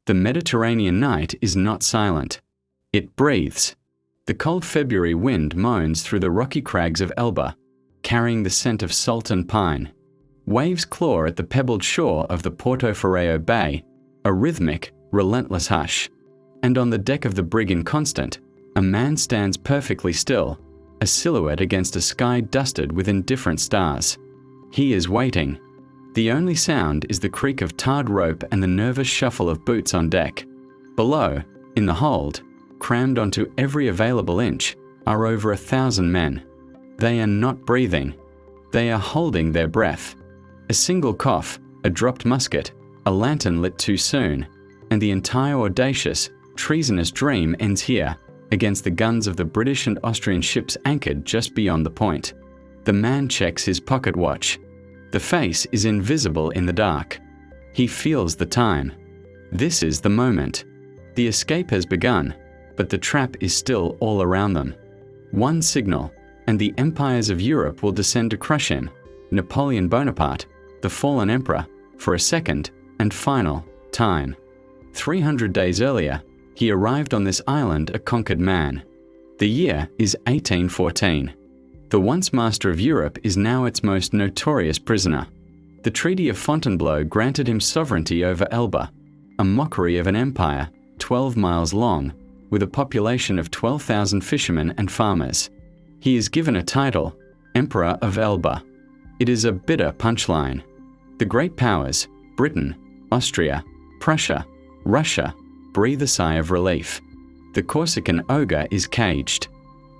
The Mediterranean night is not silent. It breathes. The cold February wind moans through the rocky crags of Elba, carrying the scent of salt and pine. Waves claw at the pebbled shore of the Porto Bay, a rhythmic, relentless hush. And on the deck of the brig Inconstant, a man stands perfectly still, a silhouette against a sky dusted with indifferent stars. He is waiting. The only sound is the creak of tarred rope and the nervous shuffle of boots on deck. Below, in the hold, crammed onto every available inch, are over 1,000 men. They are not breathing. They are holding their breath. A single cough, a dropped musket, a lantern lit too soon, and the entire audacious, treasonous dream ends here, against the guns of the British and Austrian ships anchored just beyond the point. The man checks his pocket watch. The face is invisible in the dark. He feels the time. This is the moment. The escape has begun, but the trap is still all around them. One signal, and the empires of Europe will descend to crush him, Napoleon Bonaparte, the fallen emperor, for a second and final time. 300 days earlier, he arrived on this island a conquered man. The year is 1814. The once master of Europe is now its most notorious prisoner. The Treaty of Fontainebleau granted him sovereignty over Elba, a mockery of an empire 12 miles long, with a population of 12,000 fishermen and farmers. He is given a title, Emperor of Elba. It is a bitter punchline. The great powers, Britain, Austria, Prussia, Russia, breathe a sigh of relief. The Corsican ogre is caged.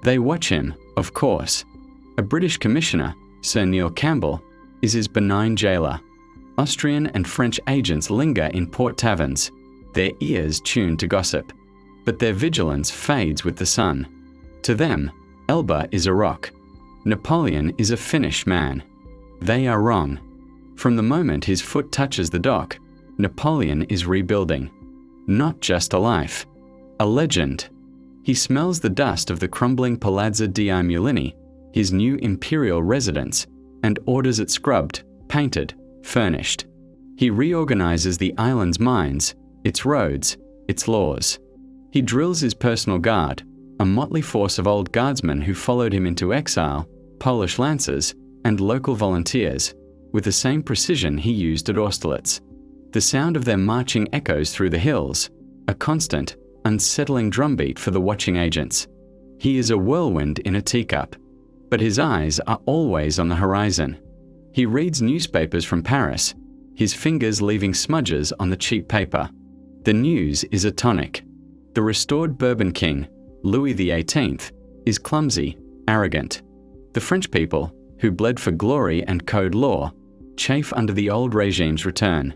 They watch him, of course. A British commissioner, Sir Neil Campbell, is his benign jailer. Austrian and French agents linger in port taverns, their ears tuned to gossip. But their vigilance fades with the sun. To them, Elba is a rock. Napoleon is a finished man. They are wrong. From the moment his foot touches the dock, Napoleon is rebuilding. Not just a life, a legend. He smells the dust of the crumbling Palazzo dei Mulini, his new imperial residence, and orders it scrubbed, painted, furnished. He reorganizes the island's mines, its roads, its laws. He drills his personal guard, a motley force of old guardsmen who followed him into exile, Polish lancers, and local volunteers, with the same precision he used at Austerlitz. The sound of their marching echoes through the hills, a constant, unsettling drumbeat for the watching agents. He is a whirlwind in a teacup, but his eyes are always on the horizon. He reads newspapers from Paris, his fingers leaving smudges on the cheap paper. The news is a tonic. The restored Bourbon king, Louis XVIII, is clumsy, arrogant. The French people, who bled for glory and code law, chafe under the old regime's return.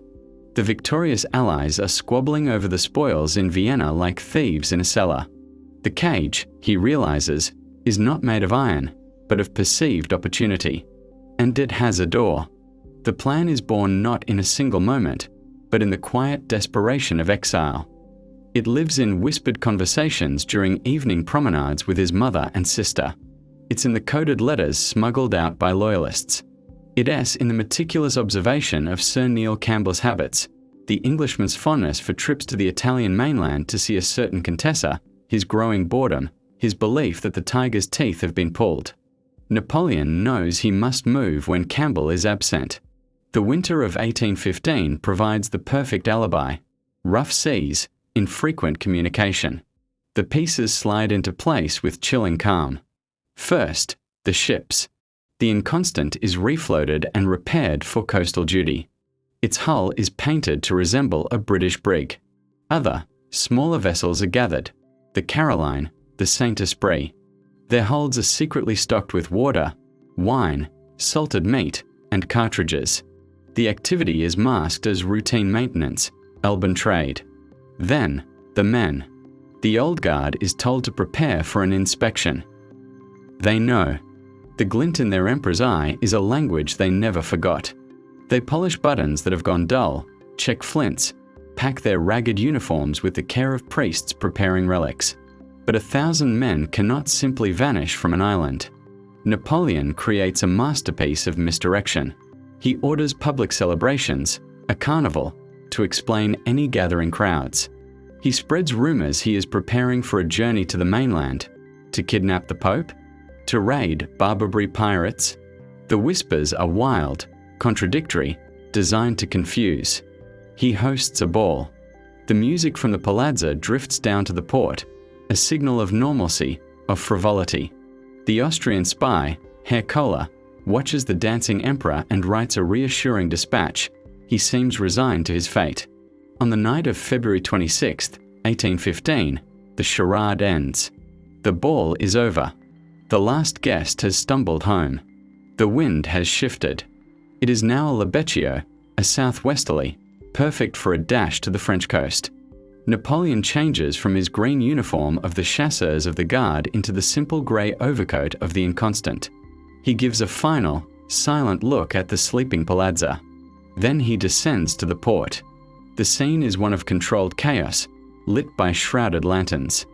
The victorious allies are squabbling over the spoils in Vienna like thieves in a cellar. The cage, he realizes, is not made of iron, but of perceived opportunity. And it has a door. The plan is born not in a single moment, but in the quiet desperation of exile. It lives in whispered conversations during evening promenades with his mother and sister. It's in the coded letters smuggled out by loyalists. It's in the meticulous observation of Sir Neil Campbell's habits, the Englishman's fondness for trips to the Italian mainland to see a certain Contessa, his growing boredom, his belief that the tiger's teeth have been pulled. Napoleon knows he must move when Campbell is absent. The winter of 1815 provides the perfect alibi. Rough seas, infrequent communication. The pieces slide into place with chilling calm. First, the ships. The Inconstant is refloated and repaired for coastal duty. Its hull is painted to resemble a British brig. Other, smaller vessels are gathered. The Caroline, the Saint-Esprit. Their holds are secretly stocked with water, wine, salted meat, and cartridges. The activity is masked as routine maintenance, Elban trade. Then, the men. The old guard is told to prepare for an inspection. They know. The glint in their emperor's eye is a language they never forgot. They polish buttons that have gone dull, check flints, pack their ragged uniforms with the care of priests preparing relics. But 1,000 men cannot simply vanish from an island. Napoleon creates a masterpiece of misdirection. He orders public celebrations, a carnival, to explain any gathering crowds. He spreads rumors he is preparing for a journey to the mainland, to kidnap the Pope, to raid Barbary pirates. The whispers are wild, contradictory, designed to confuse. He hosts a ball. The music from the palazzo drifts down to the port, a signal of normalcy, of frivolity. The Austrian spy, Herr Kohler, watches the dancing emperor and writes a reassuring dispatch. He seems resigned to his fate. On the night of February 26, 1815, the charade ends. The ball is over. The last guest has stumbled home. The wind has shifted. It is now a libeccio, a southwesterly, perfect for a dash to the French coast. Napoleon changes from his green uniform of the chasseurs of the guard into the simple grey overcoat of the inconstant. He gives a final, silent look at the sleeping palazzo. Then he descends to the port. The scene is one of controlled chaos, lit by shrouded lanterns.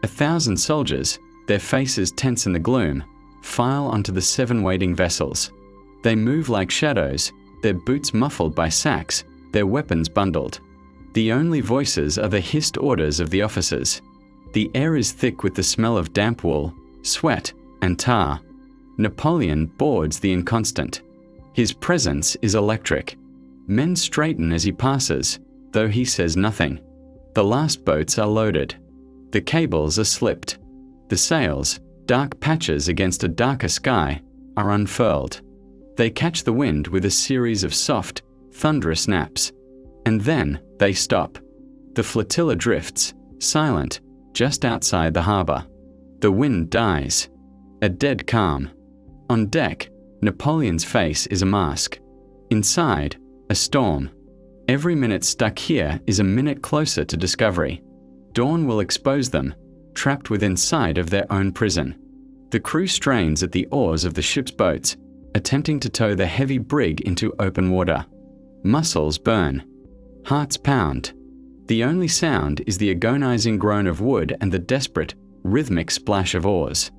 1,000 soldiers, their faces tense in the gloom, file onto the 7 waiting vessels. They move like shadows, their boots muffled by sacks, their weapons bundled. The only voices are the hissed orders of the officers. The air is thick with the smell of damp wool, sweat, and tar. Napoleon boards the inconstant. His presence is electric. Men straighten as he passes, though he says nothing. The last boats are loaded. The cables are slipped. The sails, dark patches against a darker sky, are unfurled. They catch the wind with a series of soft, thunderous snaps. And then they stop. The flotilla drifts, silent, just outside the harbour. The wind dies. A dead calm. On deck, Napoleon's face is a mask. Inside, a storm. Every minute stuck here is a minute closer to discovery. Dawn will expose them, trapped within sight of their own prison. The crew strains at the oars of the ship's boats, attempting to tow the heavy brig into open water. Muscles burn. Hearts pound. The only sound is the agonizing groan of wood and the desperate, rhythmic splash of oars.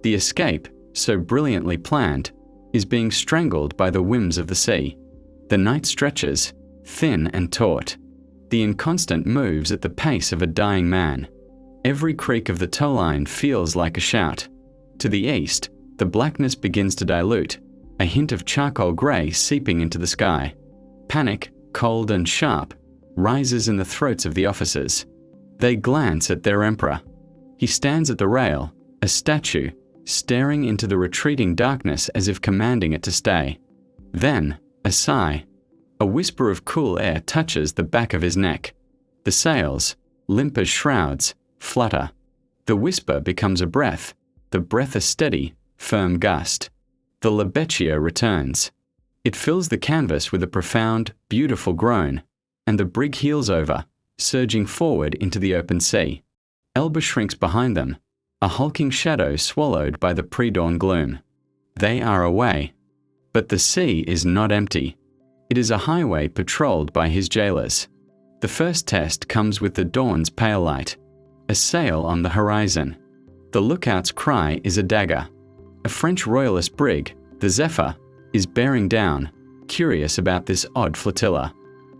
The escape, so brilliantly planned, is being strangled by the whims of the sea. The night stretches, thin and taut. The inconstant moves at the pace of a dying man. Every creak of the tow line feels like a shout. To the east, the blackness begins to dilute, a hint of charcoal grey seeping into the sky. Panic, cold and sharp, rises in the throats of the officers. They glance at their emperor. He stands at the rail, a statue, staring into the retreating darkness as if commanding it to stay. Then, a sigh. A whisper of cool air touches the back of his neck. The sails, limp as shrouds, flutter. The whisper becomes a breath, the breath a steady, firm gust. The libeccio returns. It fills the canvas with a profound, beautiful groan, and the brig heels over, surging forward into the open sea. Elba shrinks behind them, a hulking shadow swallowed by the pre-dawn gloom. They are away. But the sea is not empty. It is a highway patrolled by his jailers. The first test comes with the dawn's pale light. A sail on the horizon. The lookout's cry is a dagger. A French royalist brig, the Zephyr, is bearing down, curious about this odd flotilla.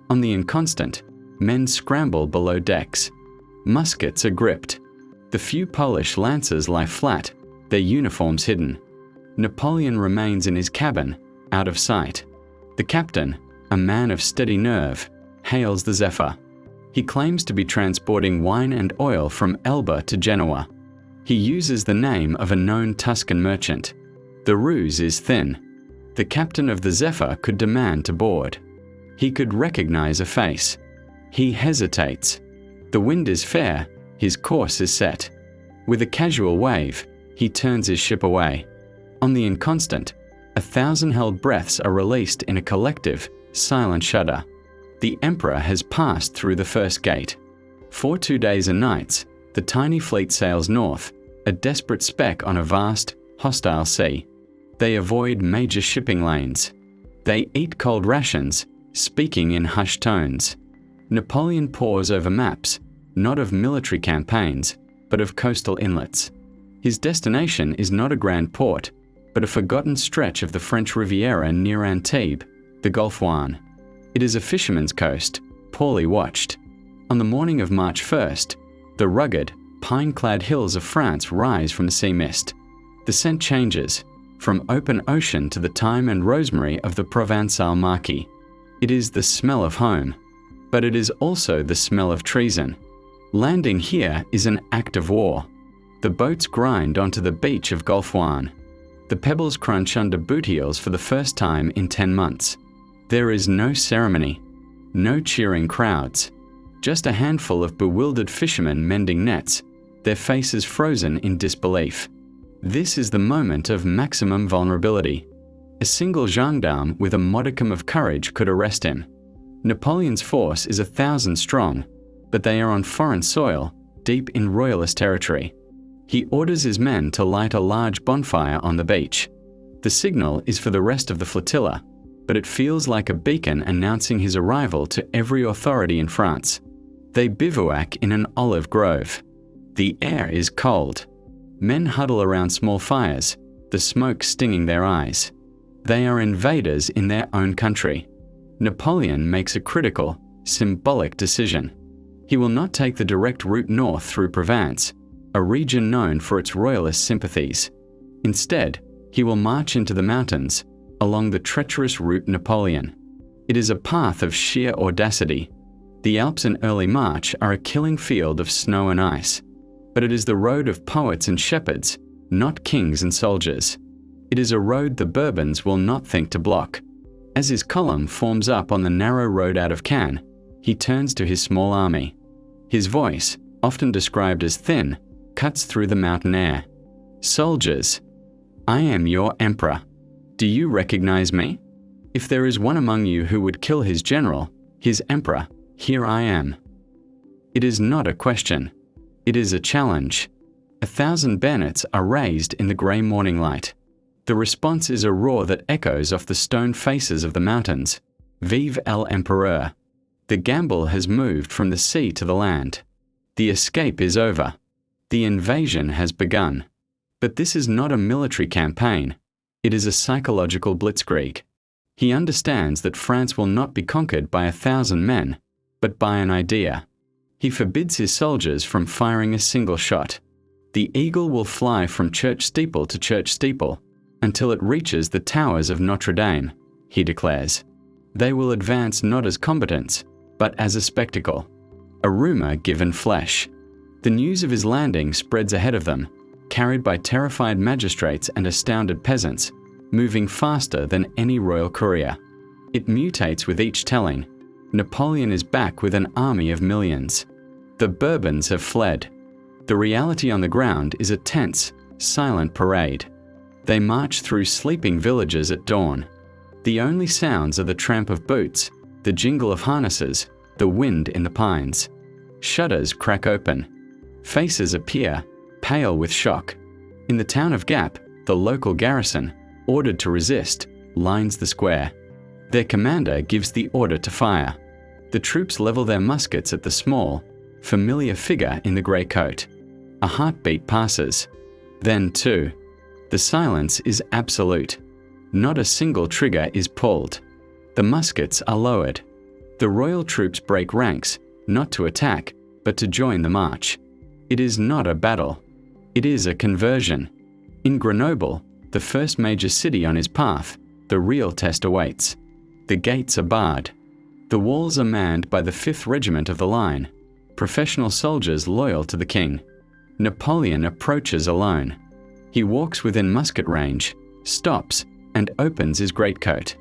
On the inconstant, men scramble below decks. Muskets are gripped. The few Polish lancers lie flat, their uniforms hidden. Napoleon remains in his cabin, out of sight. The captain, a man of steady nerve, hails the Zephyr. He claims to be transporting wine and oil from Elba to Genoa. He uses the name of a known Tuscan merchant. The ruse is thin. The captain of the Zephyr could demand to board. He could recognize a face. He hesitates. The wind is fair, his course is set. With a casual wave, he turns his ship away. On the inconstant, 1,000 held breaths are released in a collective, silent shudder. The emperor has passed through the first gate. For 2 days and nights, the tiny fleet sails north, a desperate speck on a vast, hostile sea. They avoid major shipping lanes. They eat cold rations, speaking in hushed tones. Napoleon pores over maps, not of military campaigns, but of coastal inlets. His destination is not a grand port, but a forgotten stretch of the French Riviera near Antibes, the Gulf Juan. It is a fisherman's coast, poorly watched. On the morning of March 1st, the rugged, pine-clad hills of France rise from the sea mist. The scent changes, from open ocean to the thyme and rosemary of the Provençal Marquis. It is the smell of home, but it is also the smell of treason. Landing here is an act of war. The boats grind onto the beach of Golfe-Juan. The pebbles crunch under boot heels for the first time in 10 months. There is no ceremony, no cheering crowds, just a handful of bewildered fishermen mending nets, their faces frozen in disbelief. This is the moment of maximum vulnerability. A single gendarme with a modicum of courage could arrest him. Napoleon's force is 1,000 strong, but they are on foreign soil, deep in royalist territory. He orders his men to light a large bonfire on the beach. The signal is for the rest of the flotilla, but it feels like a beacon announcing his arrival to every authority in France. They bivouac in an olive grove. The air is cold. Men huddle around small fires, the smoke stinging their eyes. They are invaders in their own country. Napoleon makes a critical, symbolic decision. He will not take the direct route north through Provence, a region known for its royalist sympathies. Instead, he will march into the mountains, along the treacherous route Napoleon. It is a path of sheer audacity. The Alps in early March are a killing field of snow and ice, but it is the road of poets and shepherds, not kings and soldiers. It is a road the Bourbons will not think to block. As his column forms up on the narrow road out of Caen, he turns to his small army. His voice, often described as thin, cuts through the mountain air. Soldiers, I am your emperor. Do you recognize me? If there is one among you who would kill his general, his emperor, here I am. It is not a question. It is a challenge. 1,000 bayonets are raised in the grey morning light. The response is a roar that echoes off the stone faces of the mountains. Vive l'Empereur! The gamble has moved from the sea to the land. The escape is over. The invasion has begun. But this is not a military campaign. It is a psychological blitzkrieg. He understands that France will not be conquered by 1,000 men, but by an idea. He forbids his soldiers from firing a single shot. The eagle will fly from church steeple to church steeple until it reaches the towers of Notre Dame, he declares. They will advance not as combatants, but as a spectacle, a rumor given flesh. The news of his landing spreads ahead of them, carried by terrified magistrates and astounded peasants, moving faster than any royal courier. It mutates with each telling. Napoleon is back with an army of millions. The Bourbons have fled. The reality on the ground is a tense, silent parade. They march through sleeping villages at dawn. The only sounds are the tramp of boots, the jingle of harnesses, the wind in the pines. Shutters crack open. Faces appear, pale with shock. In the town of Gap, the local garrison, ordered to resist, lines the square. Their commander gives the order to fire. The troops level their muskets at the small, familiar figure in the grey coat. A heartbeat passes. Then, too, the silence is absolute. Not a single trigger is pulled. The muskets are lowered. The royal troops break ranks, not to attack, but to join the march. It is not a battle. It is a conversion. In Grenoble, the first major city on his path, the real test awaits. The gates are barred. The walls are manned by the 5th Regiment of the Line, professional soldiers loyal to the king. Napoleon approaches alone. He walks within musket range, stops, and opens his greatcoat.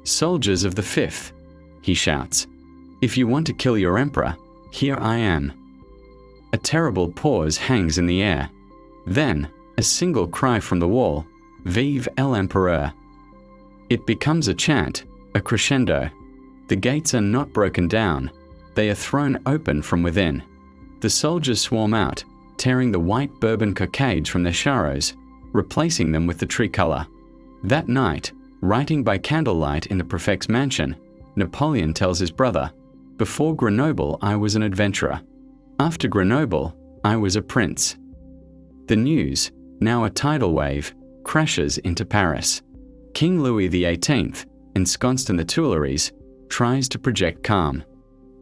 "Soldiers of the 5th," he shouts, "if you want to kill your emperor, here I am." A terrible pause hangs in the air. Then, a single cry from the wall, "Vive l'Empereur!" It becomes a chant, a crescendo. The gates are not broken down. They are thrown open from within. The soldiers swarm out, tearing the white Bourbon cockades from their charros, replacing them with the tricolour. That night, writing by candlelight in the prefect's mansion, Napoleon tells his brother, "Before Grenoble, I was an adventurer. After Grenoble, I was a prince." The news, now a tidal wave, crashes into Paris. King Louis XVIII, ensconced in the Tuileries, tries to project calm.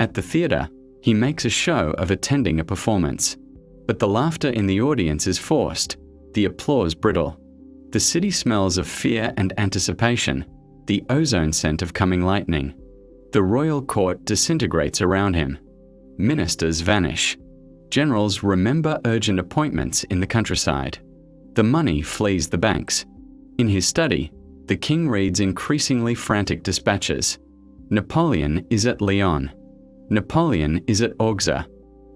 At the theatre, he makes a show of attending a performance. But the laughter in the audience is forced, the applause brittle. The city smells of fear and anticipation, the ozone scent of coming lightning. The royal court disintegrates around him. Ministers vanish. Generals remember urgent appointments in the countryside. The money flees the banks. In his study, the king reads increasingly frantic dispatches. Napoleon is at Lyon. Napoleon is at Auxerre.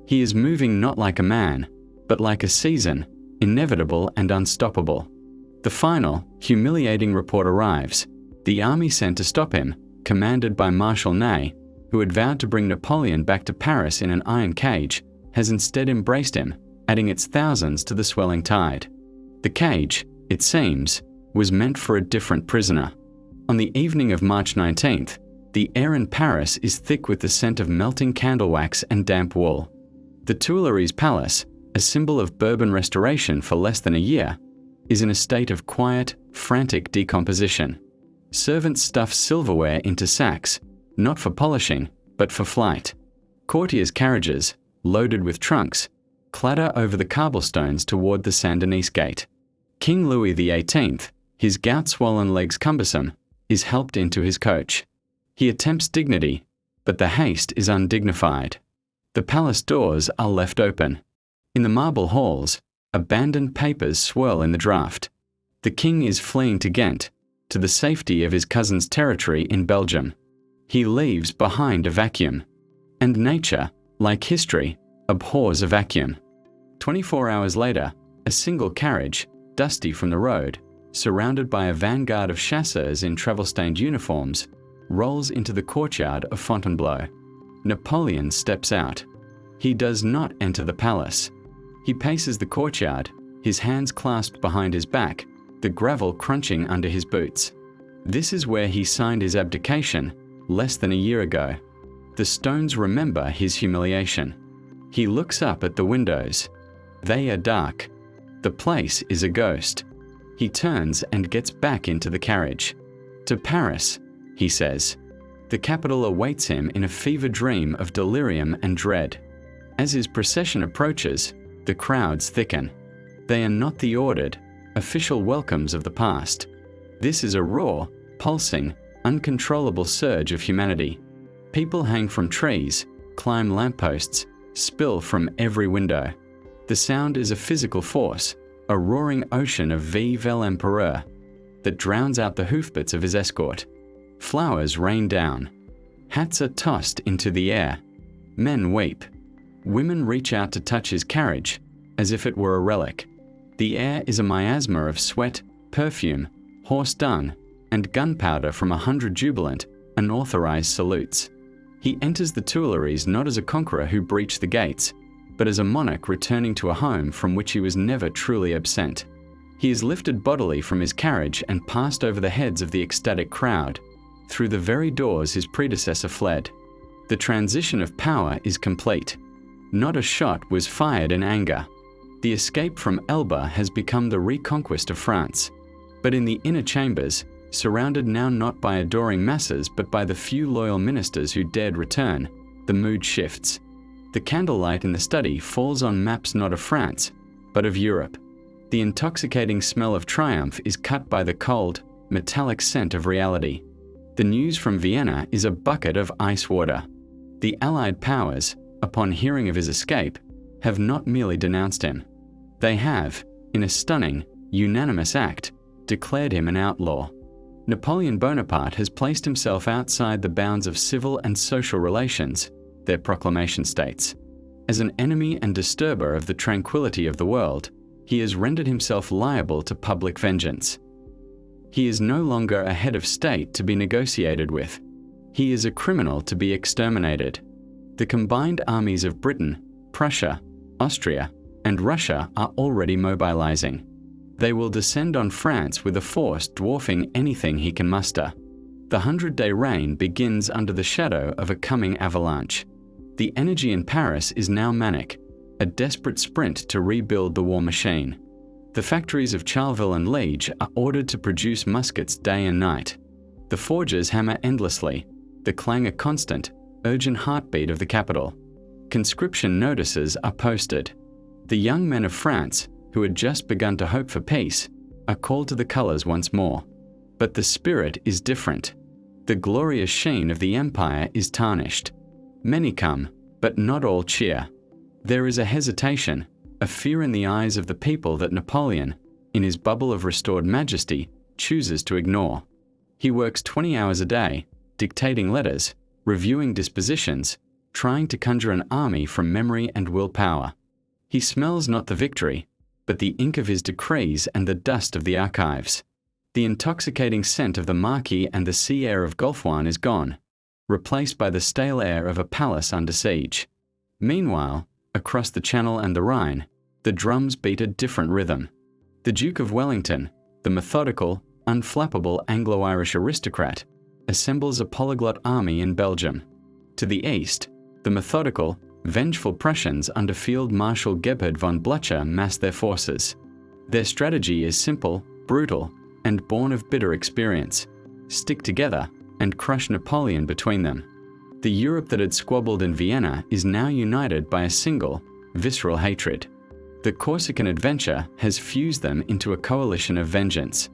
He is moving not like a man, but like a season, inevitable and unstoppable. The final, humiliating report arrives. The army sent to stop him, commanded by Marshal Ney, who had vowed to bring Napoleon back to Paris in an iron cage, has instead embraced him, adding its thousands to the swelling tide. The cage, it seems, was meant for a different prisoner. On the evening of March 19th, the air in Paris is thick with the scent of melting candle wax and damp wool. The Tuileries Palace, a symbol of Bourbon restoration for less than a year, is in a state of quiet, frantic decomposition. Servants stuff silverware into sacks, not for polishing, but for flight. Courtiers' carriages, loaded with trunks, clatter over the cobblestones toward the Saint-Denis gate. King Louis XVIII, his gout-swollen legs cumbersome, is helped into his coach. He attempts dignity, but the haste is undignified. The palace doors are left open. In the marble halls, abandoned papers swirl in the draught. The king is fleeing to Ghent, to the safety of his cousin's territory in Belgium. He leaves behind a vacuum. And nature, like history, abhors a vacuum. 24 hours later, a single carriage, dusty from the road, surrounded by a vanguard of chasseurs in travel-stained uniforms, rolls into the courtyard of Fontainebleau. Napoleon steps out. He does not enter the palace. He paces the courtyard, his hands clasped behind his back, the gravel crunching under his boots. This is where he signed his abdication less than a year ago. The stones remember his humiliation. He looks up at the windows. They are dark. The place is a ghost. He turns and gets back into the carriage. To Paris, he says. The capital awaits him in a fever dream of delirium and dread. As his procession approaches, the crowds thicken. They are not the ordered, official welcomes of the past. This is a raw, pulsing, uncontrollable surge of humanity. People hang from trees, climb lampposts, spill from every window. The sound is a physical force, a roaring ocean of Vive l'Empereur that drowns out the hoofbeats of his escort. Flowers rain down. Hats are tossed into the air. Men weep. Women reach out to touch his carriage, as if it were a relic. The air is a miasma of sweat, perfume, horse dung, and gunpowder from 100 jubilant, unauthorized salutes. He enters the Tuileries not as a conqueror who breached the gates, but as a monarch returning to a home from which he was never truly absent. He is lifted bodily from his carriage and passed over the heads of the ecstatic crowd, through the very doors his predecessor fled. The transition of power is complete. Not a shot was fired in anger. The escape from Elba has become the reconquest of France. But in the inner chambers, surrounded now not by adoring masses but by the few loyal ministers who dared return, the mood shifts. The candlelight in the study falls on maps not of France, but of Europe. The intoxicating smell of triumph is cut by the cold, metallic scent of reality. The news from Vienna is a bucket of ice water. The Allied powers, upon hearing of his escape, have not merely denounced him. They have, in a stunning, unanimous act, declared him an outlaw. Napoleon Bonaparte has placed himself outside the bounds of civil and social relations, their proclamation states. As an enemy and disturber of the tranquility of the world, he has rendered himself liable to public vengeance. He is no longer a head of state to be negotiated with. He is a criminal to be exterminated. The combined armies of Britain, Prussia, Austria, and Russia are already mobilizing. They will descend on France with a force dwarfing anything he can muster. The 100-day reign begins under the shadow of a coming avalanche. The energy in Paris is now manic, a desperate sprint to rebuild the war machine. The factories of Charleville and Liege are ordered to produce muskets day and night. The forges hammer endlessly, the clangor constant, urgent heartbeat of the capital. Conscription notices are posted. The young men of France, who had just begun to hope for peace, are called to the colors once more. But the spirit is different. The glorious sheen of the empire is tarnished. Many come, but not all cheer. There is a hesitation, a fear in the eyes of the people that Napoleon, in his bubble of restored majesty, chooses to ignore. He works 20 hours a day, dictating letters, reviewing dispositions, trying to conjure an army from memory and willpower. He smells not the victory, but the ink of his decrees and the dust of the archives. The intoxicating scent of the marquis and the sea air of golf wine is gone, replaced by the stale air of a palace under siege. Meanwhile, across the Channel and the Rhine, the drums beat a different rhythm. The Duke of Wellington, the methodical, unflappable Anglo-Irish aristocrat, assembles a polyglot army in Belgium. To the east, the methodical, vengeful Prussians under Field Marshal Gebhard von Blücher mass their forces. Their strategy is simple, brutal, and born of bitter experience. Stick together and crush Napoleon between them. The Europe that had squabbled in Vienna is now united by a single, visceral hatred. The Corsican adventure has fused them into a coalition of vengeance.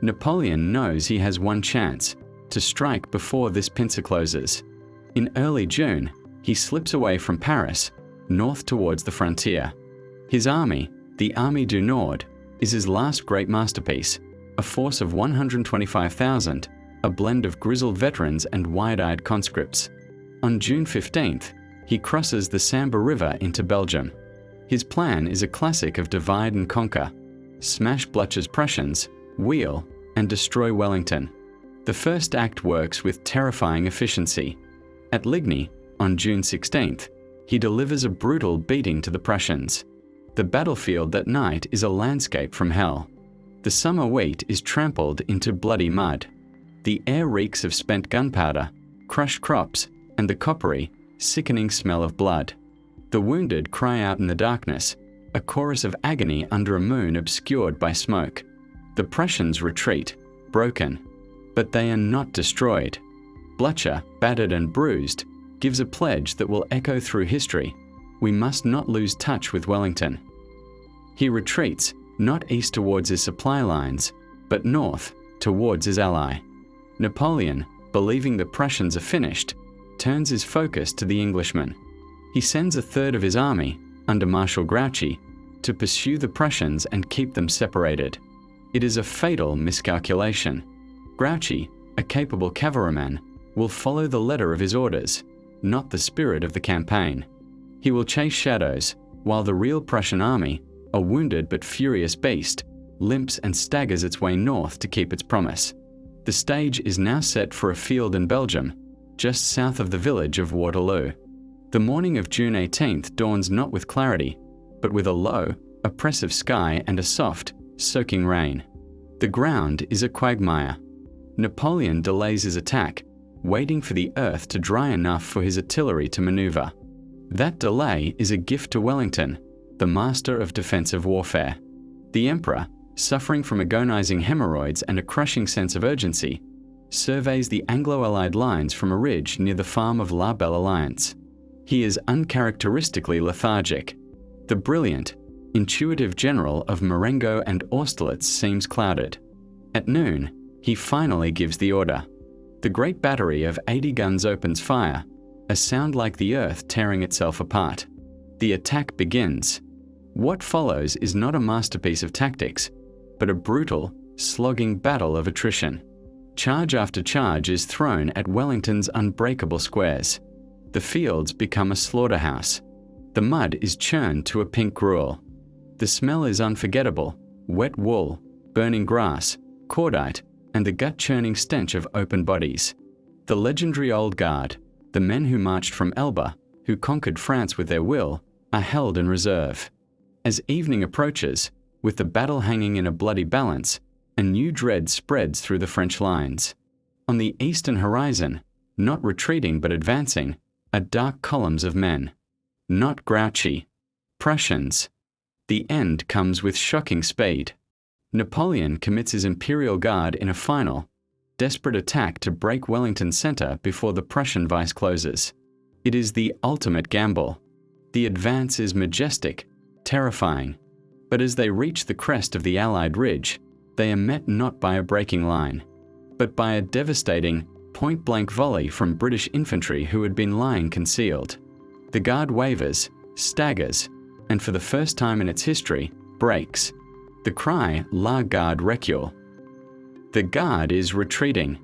Napoleon knows he has one chance, to strike before this pincer closes. In early June, he slips away from Paris, north towards the frontier. His army, the Armée du Nord, is his last great masterpiece, a force of 125,000, a blend of grizzled veterans and wide-eyed conscripts. On June 15th, he crosses the Sambre River into Belgium. His plan is a classic of divide and conquer. Smash Blücher's Prussians, wheel, and destroy Wellington. The first act works with terrifying efficiency. At Ligny, on June 16th, he delivers a brutal beating to the Prussians. The battlefield that night is a landscape from hell. The summer wheat is trampled into bloody mud. The air reeks of spent gunpowder, crushed crops, and the coppery, sickening smell of blood. The wounded cry out in the darkness, a chorus of agony under a moon obscured by smoke. The Prussians retreat, broken, but they are not destroyed. Blücher, battered and bruised, gives a pledge that will echo through history. We must not lose touch with Wellington. He retreats, not east towards his supply lines, but north towards his ally. Napoleon, believing the Prussians are finished, turns his focus to the Englishmen. He sends a third of his army, under Marshal Grouchy, to pursue the Prussians and keep them separated. It is a fatal miscalculation. Grouchy, a capable cavalryman, will follow the letter of his orders, not the spirit of the campaign. He will chase shadows, while the real Prussian army, a wounded but furious beast, limps and staggers its way north to keep its promise. The stage is now set for a field in Belgium, just south of the village of Waterloo. The morning of June 18th dawns not with clarity, but with a low, oppressive sky and a soft, soaking rain. The ground is a quagmire. Napoleon delays his attack, waiting for the earth to dry enough for his artillery to maneuver. That delay is a gift to Wellington, the master of defensive warfare. The emperor, suffering from agonizing hemorrhoids and a crushing sense of urgency, surveys the Anglo-Allied lines from a ridge near the farm of La Belle Alliance. He is uncharacteristically lethargic. The brilliant, intuitive general of Marengo and Austerlitz seems clouded. At noon, he finally gives the order. The great battery of 80 guns opens fire, a sound like the earth tearing itself apart. The attack begins. What follows is not a masterpiece of tactics, but a brutal, slogging battle of attrition. Charge after charge is thrown at Wellington's unbreakable squares. The fields become a slaughterhouse. The mud is churned to a pink gruel. The smell is unforgettable: wet wool, burning grass, cordite, and the gut-churning stench of open bodies. The legendary Old Guard, the men who marched from Elba, who conquered France with their will, are held in reserve. As evening approaches, with the battle hanging in a bloody balance, a new dread spreads through the French lines. On the eastern horizon, not retreating but advancing, are dark columns of men. Not Grouchy. Prussians. The end comes with shocking speed. Napoleon commits his Imperial Guard in a final, desperate attack to break Wellington's centre before the Prussian vice closes. It is the ultimate gamble. The advance is majestic, terrifying, but as they reach the crest of the Allied ridge, they are met not by a breaking line, but by a devastating, point-blank volley from British infantry who had been lying concealed. The Guard wavers, staggers, and for the first time in its history, breaks. The cry, La Garde recule, the Guard is retreating,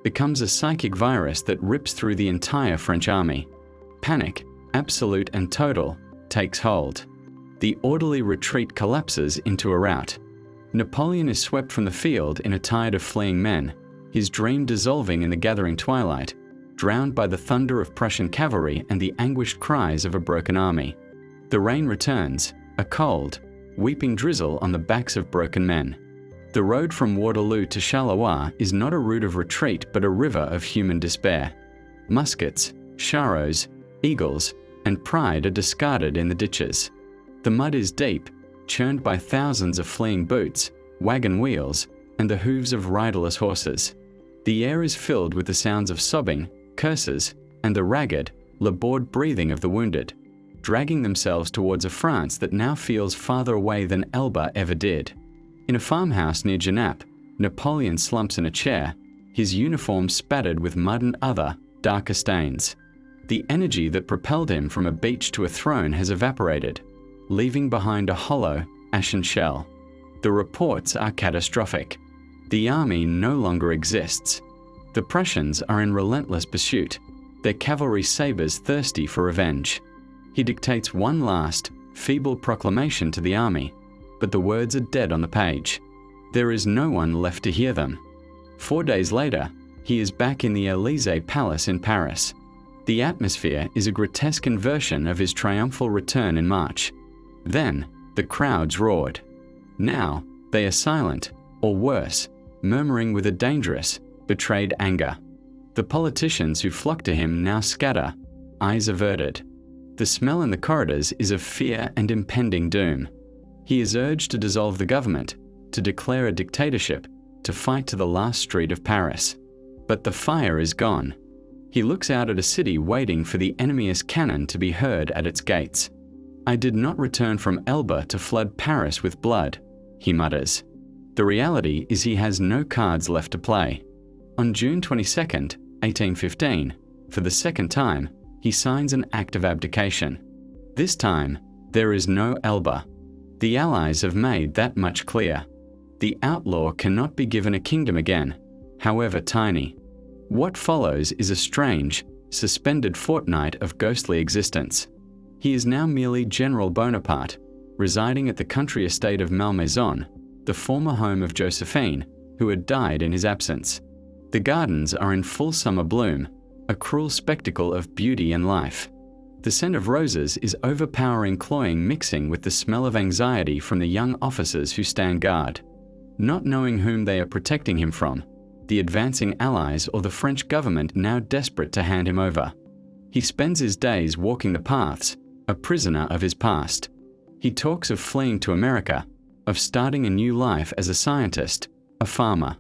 becomes a psychic virus that rips through the entire French army. Panic, absolute and total, takes hold. The orderly retreat collapses into a rout. Napoleon is swept from the field in a tide of fleeing men, his dream dissolving in the gathering twilight, drowned by the thunder of Prussian cavalry and the anguished cries of a broken army. The rain returns, a cold, weeping drizzle on the backs of broken men. The road from Waterloo to Charleroi is not a route of retreat but a river of human despair. Muskets, charros, eagles, and pride are discarded in the ditches. The mud is deep, churned by thousands of fleeing boots, wagon wheels, and the hooves of riderless horses. The air is filled with the sounds of sobbing, curses, and the ragged, labored breathing of the wounded, dragging themselves towards a France that now feels farther away than Elba ever did. In a farmhouse near Genappe, Napoleon slumps in a chair, his uniform spattered with mud and other, darker stains. The energy that propelled him from a beach to a throne has evaporated, leaving behind a hollow, ashen shell. The reports are catastrophic. The army no longer exists. The Prussians are in relentless pursuit, their cavalry sabers thirsty for revenge. He dictates one last, feeble proclamation to the army, but the words are dead on the page. There is no one left to hear them. 4 days later, he is back in the Élysée Palace in Paris. The atmosphere is a grotesque inversion of his triumphal return in March. Then, the crowds roared. Now, they are silent, or worse, murmuring with a dangerous, betrayed anger. The politicians who flock to him now scatter, eyes averted. The smell in the corridors is of fear and impending doom. He is urged to dissolve the government, to declare a dictatorship, to fight to the last street of Paris. But the fire is gone. He looks out at a city waiting for the enemy's cannon to be heard at its gates. "I did not return from Elba to flood Paris with blood," he mutters. The reality is he has no cards left to play. On June 22, 1815, for the second time, he signs an act of abdication. This time, there is no Elba. The Allies have made that much clear. The outlaw cannot be given a kingdom again, however tiny. What follows is a strange, suspended fortnight of ghostly existence. He is now merely General Bonaparte, residing at the country estate of Malmaison, the former home of Josephine, who had died in his absence. The gardens are in full summer bloom, a cruel spectacle of beauty and life. The scent of roses is overpowering cloying mixing with the smell of anxiety from the young officers who stand guard, not knowing whom they are protecting him from, the advancing Allies or the French government now desperate to hand him over. He spends his days walking the paths, a prisoner of his past. He talks of fleeing to America, of starting a new life as a scientist, a farmer.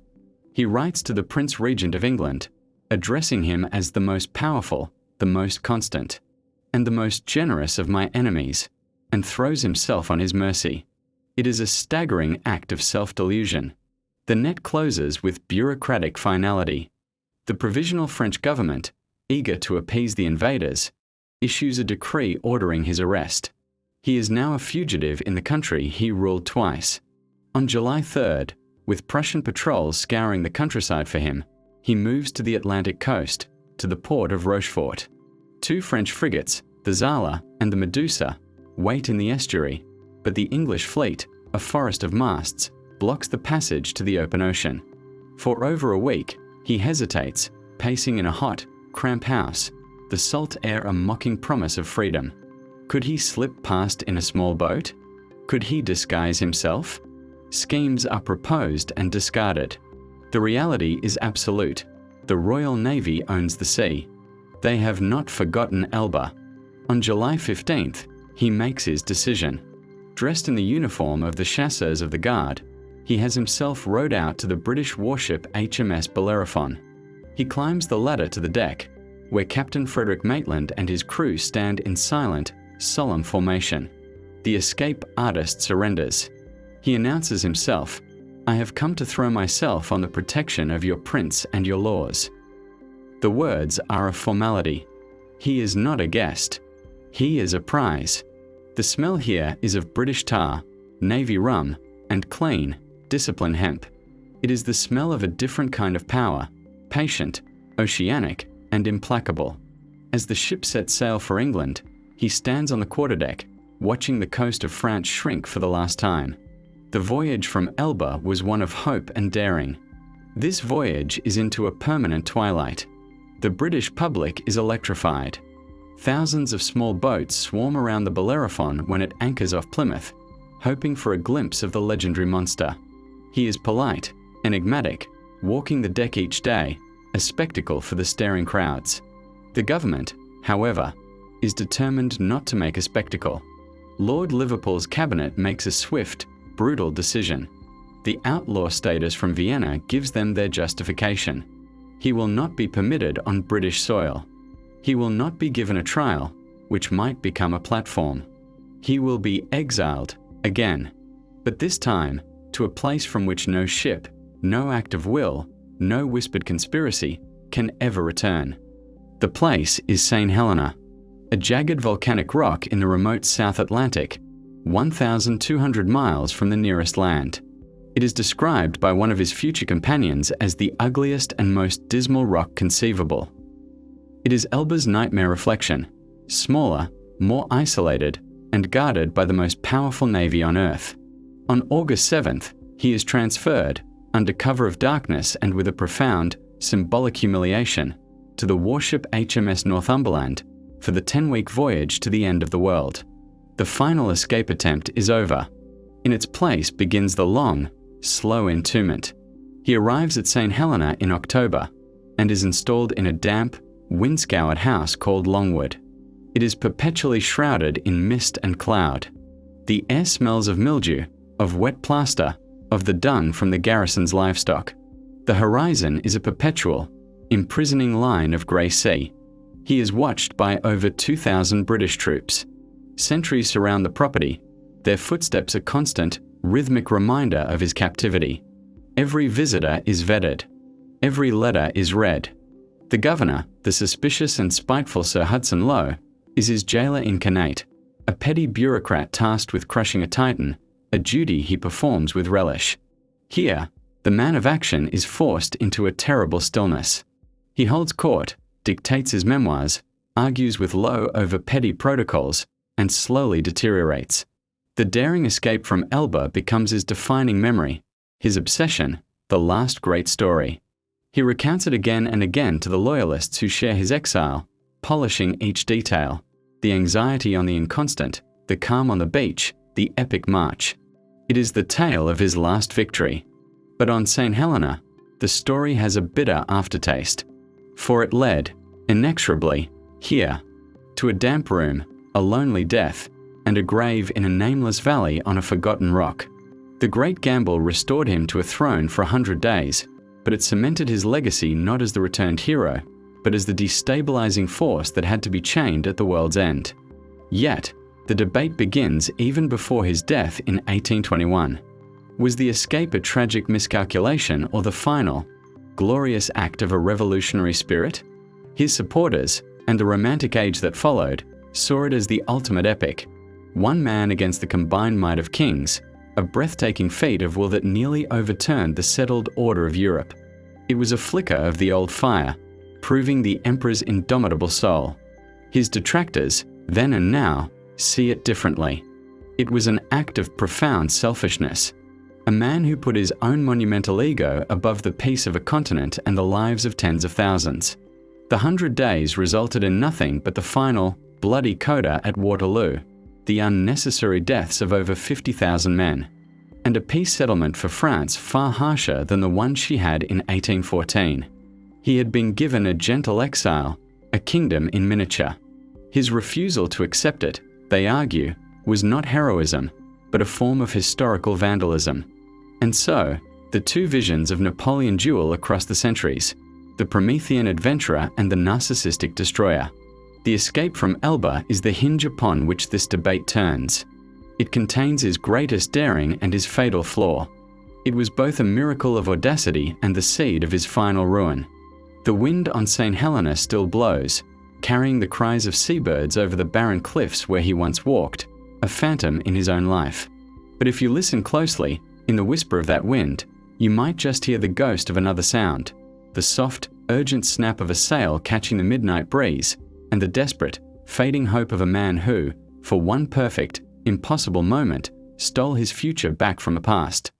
He writes to the Prince Regent of England, addressing him as the most powerful, the most constant, and the most generous of my enemies, and throws himself on his mercy. It is a staggering act of self-delusion. The net closes with bureaucratic finality. The provisional French government, eager to appease the invaders, issues a decree ordering his arrest. He is now a fugitive in the country he ruled twice. On July 3rd, with Prussian patrols scouring the countryside for him, he moves to the Atlantic coast, to the port of Rochefort. 2 French frigates, the Zala and the Medusa, wait in the estuary, but the English fleet, a forest of masts, blocks the passage to the open ocean. For over a week, he hesitates, pacing in a hot, cramped house, the salt air a mocking promise of freedom. Could he slip past in a small boat? Could he disguise himself? Schemes are proposed and discarded. The reality is absolute. The Royal Navy owns the sea. They have not forgotten Elba. On July 15th, he makes his decision. Dressed in the uniform of the chasseurs of the Guard, he has himself rowed out to the British warship HMS Bellerophon. He climbs the ladder to the deck, where Captain Frederick Maitland and his crew stand in silent, solemn formation. The escape artist surrenders. He announces himself, "I have come to throw myself on the protection of your prince and your laws." The words are a formality. He is not a guest. He is a prize. The smell here is of British tar, Navy rum, and clean, disciplined hemp. It is the smell of a different kind of power, patient, oceanic, and implacable. As the ship sets sail for England, he stands on the quarterdeck, watching the coast of France shrink for the last time. The voyage from Elba was one of hope and daring. This voyage is into a permanent twilight. The British public is electrified. Thousands of small boats swarm around the Bellerophon when it anchors off Plymouth, hoping for a glimpse of the legendary monster. He is polite, enigmatic, walking the deck each day, a spectacle for the staring crowds. The government, however, is determined not to make a spectacle. Lord Liverpool's cabinet makes a swift, brutal decision. The outlaw status from Vienna gives them their justification. He will not be permitted on British soil. He will not be given a trial, which might become a platform. He will be exiled again, but this time to a place from which no ship, no act of will, no whispered conspiracy can ever return. The place is St. Helena, a jagged volcanic rock in the remote South Atlantic, 1,200 miles from the nearest land. It is described by one of his future companions as the ugliest and most dismal rock conceivable. It is Elba's nightmare reflection, smaller, more isolated, and guarded by the most powerful navy on Earth. On August 7th, he is transferred, under cover of darkness and with a profound, symbolic humiliation, to the warship HMS Northumberland for the 10-week voyage to the end of the world. The final escape attempt is over. In its place begins the long, slow entombment. He arrives at St. Helena in October and is installed in a damp, wind-scoured house called Longwood. It is perpetually shrouded in mist and cloud. The air smells of mildew, of wet plaster, of the dung from the garrison's livestock. The horizon is a perpetual, imprisoning line of grey sea. He is watched by over 2,000 British troops. Sentries surround the property. Their footsteps a constant, rhythmic reminder of his captivity. Every visitor is vetted. Every letter is read. The governor, the suspicious and spiteful Sir Hudson Lowe, is his jailer incarnate, a petty bureaucrat tasked with crushing a titan, a duty he performs with relish. Here, the man of action is forced into a terrible stillness. He holds court, dictates his memoirs, argues with Lowe over petty protocols, and slowly deteriorates. The daring escape from Elba becomes his defining memory, his obsession, the last great story. He recounts it again and again to the loyalists who share his exile, polishing each detail, the anxiety on the inconstant, the calm on the beach, the epic march. It is the tale of his last victory. But on St. Helena, the story has a bitter aftertaste, for it led, inexorably, here, to a damp room, a lonely death, and a grave in a nameless valley on a forgotten rock. The great gamble restored him to a throne for 100 days, but it cemented his legacy not as the returned hero, but as the destabilizing force that had to be chained at the world's end. Yet, the debate begins even before his death in 1821. Was the escape a tragic miscalculation or the final, glorious act of a revolutionary spirit? His supporters, and the Romantic age that followed, saw it as the ultimate epic. One man against the combined might of kings, a breathtaking feat of will that nearly overturned the settled order of Europe. It was a flicker of the old fire, proving the emperor's indomitable soul. His detractors, then and now, see it differently. It was an act of profound selfishness. A man who put his own monumental ego above the peace of a continent and the lives of tens of thousands. The 100 days resulted in nothing but the final, bloody coda at Waterloo, the unnecessary deaths of over 50,000 men, and a peace settlement for France far harsher than the one she had in 1814. He had been given a gentle exile, a kingdom in miniature. His refusal to accept it, they argue, was not heroism, but a form of historical vandalism. And so, the two visions of Napoleon duel across the centuries. the Promethean adventurer and the narcissistic destroyer. The escape from Elba is the hinge upon which this debate turns. It contains his greatest daring and his fatal flaw. It was both a miracle of audacity and the seed of his final ruin. The wind on St. Helena still blows, carrying the cries of seabirds over the barren cliffs where he once walked, a phantom in his own life. But if you listen closely, in the whisper of that wind, you might just hear the ghost of another sound, the soft, urgent snap of a sail catching the midnight breeze, and the desperate, fading hope of a man who, for one perfect, impossible moment, stole his future back from the past.